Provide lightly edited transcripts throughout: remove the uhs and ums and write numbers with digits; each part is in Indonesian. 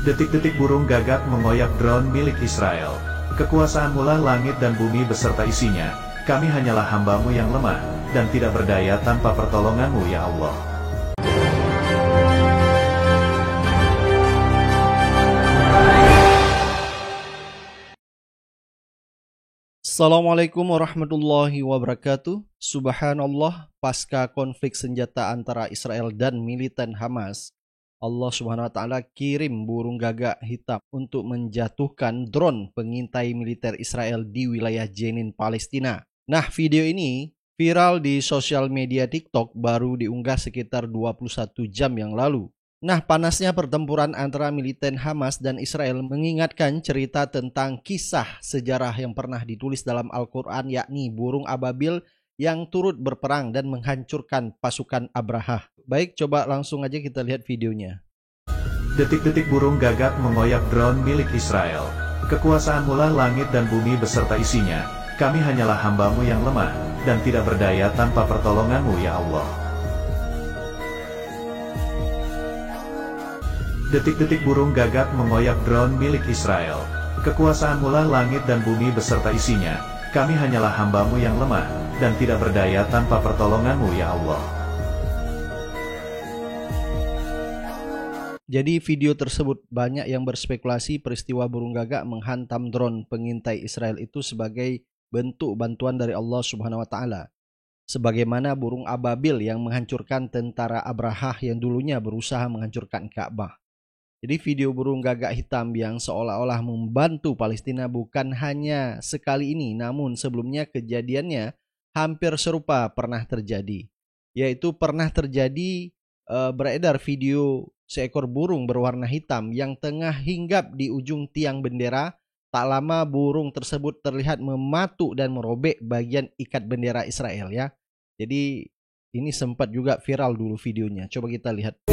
Detik-detik burung gagak mengoyak drone milik Israel. Kekuasaanmu lah langit dan bumi beserta isinya, kami hanyalah hamba-Mu yang lemah, dan tidak berdaya tanpa pertolongan-Mu ya Allah. Assalamualaikum warahmatullahi wabarakatuh. Subhanallah, pasca konflik senjata antara Israel dan militan Hamas, Allah Subhanahu wa Ta'ala kirim burung gagak hitam untuk menjatuhkan drone pengintai militer Israel di wilayah Jenin, Palestina. Nah, video ini viral di sosial media TikTok, baru diunggah sekitar 21 jam yang lalu. Nah, panasnya pertempuran antara militan Hamas dan Israel mengingatkan cerita tentang kisah sejarah yang pernah ditulis dalam Al-Quran, yakni burung ababil yang turut berperang dan menghancurkan pasukan Abrahah. Baik, coba langsung aja kita lihat videonya. Detik-detik burung gagak mengoyak drone milik Israel. Kekuasaanmu lah langit dan bumi beserta isinya, kami hanyalah hamba-Mu yang lemah, dan tidak berdaya tanpa pertolongan-Mu ya Allah. Detik-detik burung gagak mengoyak drone milik Israel. Kekuasaanmu lah langit dan bumi beserta isinya, kami hanyalah hamba-Mu yang lemah, dan tidak berdaya tanpa pertolongan-Mu ya Allah. Jadi video tersebut banyak yang berspekulasi peristiwa burung gagak menghantam drone pengintai Israel itu sebagai bentuk bantuan dari Allah Subhanahu wa Ta'ala. Sebagaimana burung ababil yang menghancurkan tentara Abrahah yang dulunya berusaha menghancurkan Ka'bah. Jadi video burung gagak hitam yang seolah-olah membantu Palestina bukan hanya sekali ini, namun sebelumnya kejadiannya hampir serupa pernah terjadi. Yaitu pernah terjadi beredar video seekor burung berwarna hitam yang tengah hinggap di ujung tiang bendera. Tak lama burung tersebut terlihat mematuk dan merobek bagian ikat bendera Israel ya. Jadi ini sempat juga viral dulu videonya. Coba kita lihat.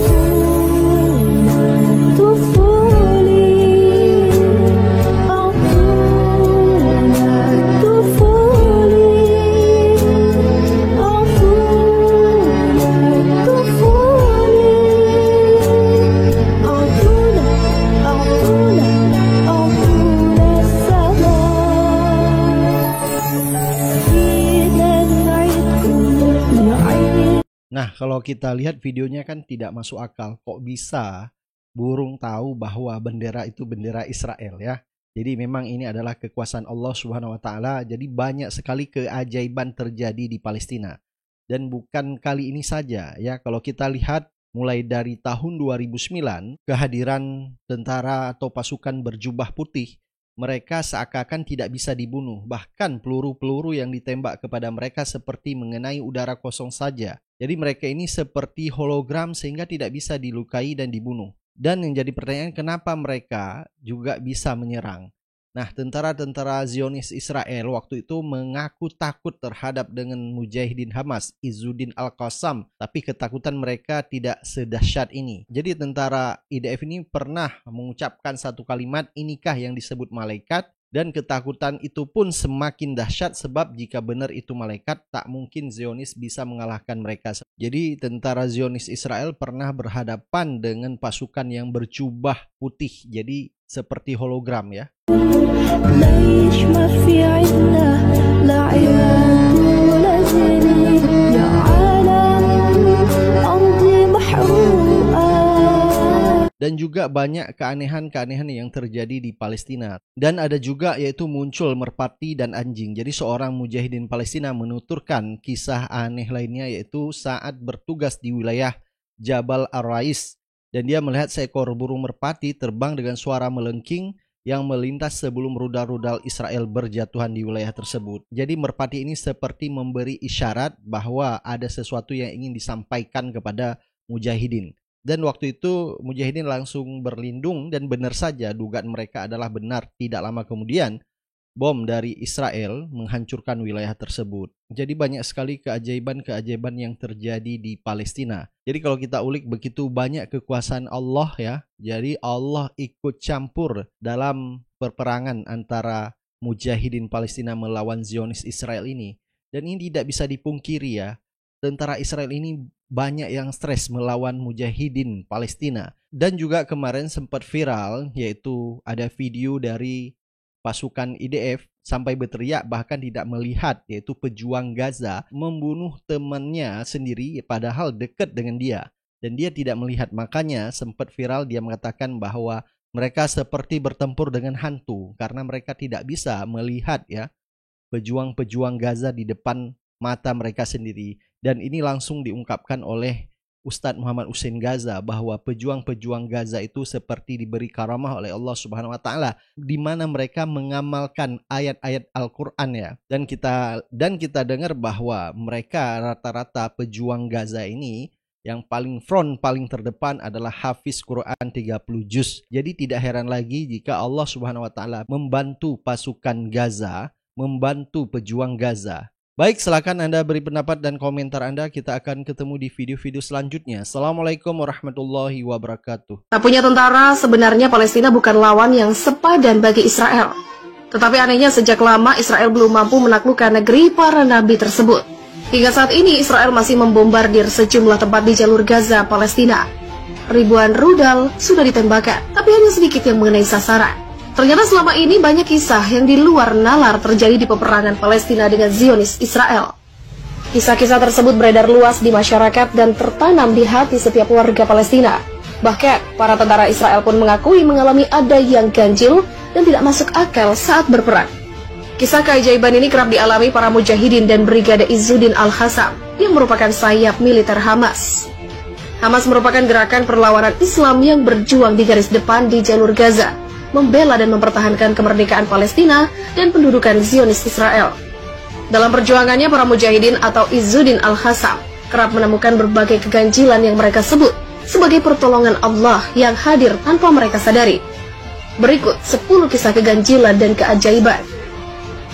Nah, kalau kita lihat videonya kan tidak masuk akal. Kok bisa burung tahu bahwa bendera itu bendera Israel ya? Jadi memang ini adalah kekuasaan Allah Subhanahu wa Ta'ala. Jadi banyak sekali keajaiban terjadi di Palestina. Dan bukan kali ini saja ya. Kalau kita lihat mulai dari tahun 2009, kehadiran tentara atau pasukan berjubah putih, mereka seakan-akan tidak bisa dibunuh. Bahkan peluru-peluru yang ditembak kepada mereka seperti mengenai udara kosong saja. Jadi mereka ini seperti hologram sehingga tidak bisa dilukai dan dibunuh. Dan yang jadi pertanyaan, kenapa mereka juga bisa menyerang? Nah, tentara-tentara Zionis Israel waktu itu mengaku takut terhadap dengan mujahidin Hamas, Izzuddin Al-Qassam. Tapi ketakutan mereka tidak sedahsyat ini. Jadi tentara IDF ini pernah mengucapkan satu kalimat, inikah yang disebut malaikat? Dan ketakutan itu pun semakin dahsyat sebab jika benar itu malaikat, tak mungkin Zionis bisa mengalahkan mereka. Jadi tentara Zionis Israel pernah berhadapan dengan pasukan yang berjubah putih. Jadi seperti hologram ya. Dan juga banyak keanehan-keanehan yang terjadi di Palestina. Dan ada juga yaitu muncul merpati dan anjing. Jadi seorang mujahidin Palestina menuturkan kisah aneh lainnya yaitu saat bertugas di wilayah Jabal Ar-Rais. Dan dia melihat seekor burung merpati terbang dengan suara melengking yang melintas sebelum rudal-rudal Israel berjatuhan di wilayah tersebut. Jadi merpati ini seperti memberi isyarat bahwa ada sesuatu yang ingin disampaikan kepada mujahidin. Dan waktu itu mujahidin langsung berlindung dan benar saja dugaan mereka adalah benar. Tidak lama kemudian bom dari Israel menghancurkan wilayah tersebut. Jadi banyak sekali keajaiban-keajaiban yang terjadi di Palestina. Jadi kalau kita ulik begitu banyak kekuasaan Allah ya. Jadi Allah ikut campur dalam peperangan antara mujahidin Palestina melawan Zionis Israel ini. Dan ini tidak bisa dipungkiri ya. Tentara Israel ini banyak yang stres melawan mujahidin Palestina. Dan juga kemarin sempat viral, yaitu ada video dari pasukan IDF sampai berteriak bahkan tidak melihat, yaitu pejuang Gaza membunuh temannya sendiri padahal dekat dengan dia. Dan dia tidak melihat, makanya sempat viral dia mengatakan bahwa mereka seperti bertempur dengan hantu karena mereka tidak bisa melihat ya pejuang-pejuang Gaza di depan mata mereka sendiri. Dan ini langsung diungkapkan oleh Ustadz Muhammad Hussein Gaza bahwa pejuang-pejuang Gaza itu seperti diberi karamah oleh Allah Subhanahu wa taala, di mana mereka mengamalkan ayat-ayat Al-Qur'an ya. Dan kita dengar bahwa mereka rata-rata pejuang Gaza ini yang paling front, paling terdepan adalah hafiz Quran 30 juz. Jadi tidak heran lagi jika Allah Subhanahu wa taala membantu pasukan Gaza, membantu pejuang Gaza. Baik, silakan Anda beri pendapat dan komentar Anda. Kita akan ketemu di video-video selanjutnya. Assalamualaikum warahmatullahi wabarakatuh. Tak punya tentara, sebenarnya Palestina bukan lawan yang sepadan bagi Israel. Tetapi anehnya sejak lama Israel belum mampu menaklukkan negeri para nabi tersebut. Hingga saat ini Israel masih membombardir sejumlah tempat di jalur Gaza, Palestina. Ribuan rudal sudah ditembakkan, tapi hanya sedikit yang mengenai sasaran. Ternyata selama ini banyak kisah yang di luar nalar terjadi di peperangan Palestina dengan Zionis Israel. Kisah-kisah tersebut beredar luas di masyarakat dan tertanam di hati setiap warga Palestina. Bahkan, para tentara Israel pun mengakui mengalami ada yang ganjil dan tidak masuk akal saat berperang. Kisah keajaiban ini kerap dialami para mujahidin dan Brigade Izzuddin Al-Qassam yang merupakan sayap militer Hamas. Hamas merupakan gerakan perlawanan Islam yang berjuang di garis depan di jalur Gaza, membela dan mempertahankan kemerdekaan Palestina dan pendudukan Zionis Israel. Dalam perjuangannya, para mujahidin atau Izzuddin Al-Qassam kerap menemukan berbagai keganjilan yang mereka sebut sebagai pertolongan Allah yang hadir tanpa mereka sadari. Berikut 10 kisah keganjilan dan keajaiban.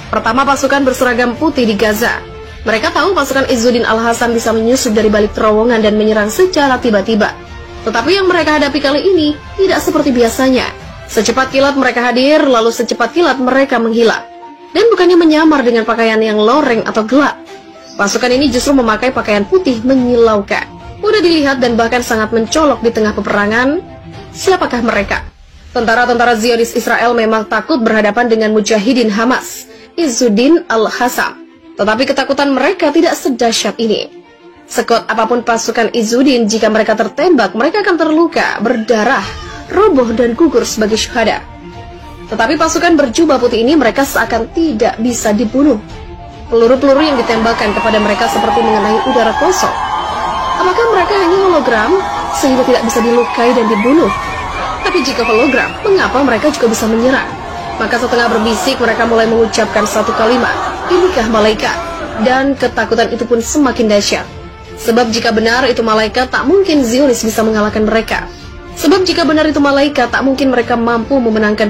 Pertama, pasukan berseragam putih di Gaza. Mereka tahu pasukan Izzuddin Al-Qassam bisa menyusup dari balik terowongan dan menyerang secara tiba-tiba. Tetapi yang mereka hadapi kali ini tidak seperti biasanya. Secepat kilat mereka hadir, lalu secepat kilat mereka menghilang. Dan bukannya menyamar dengan pakaian yang loreng atau gelap. Pasukan ini justru memakai pakaian putih menyilaukan. Mudah dilihat dan bahkan sangat mencolok di tengah peperangan. Siapakah mereka? Tentara-tentara Zionis Israel memang takut berhadapan dengan mujahidin Hamas, Izzuddin Al-Qassam. Tetapi ketakutan mereka tidak sedahsyat ini. Sekuat apapun pasukan Izzuddin, jika mereka tertembak, mereka akan terluka, berdarah, roboh dan gugur sebagai syuhada. Tetapi pasukan berjubah putih ini mereka seakan tidak bisa dibunuh. Peluru-peluru yang ditembakkan kepada mereka seperti mengenai udara kosong. Apakah mereka hanya hologram sehingga tidak bisa dilukai dan dibunuh? Tapi jika hologram, mengapa mereka juga bisa menyerang? Maka setengah berbisik mereka mulai mengucapkan satu kalimat, "Inikah malaikat?" Dan ketakutan itu pun semakin dahsyat. Sebab jika benar itu malaikat, tak mungkin Zionis bisa mengalahkan mereka. Sebab jika benar itu malaikat, tak mungkin mereka mampu memenangkan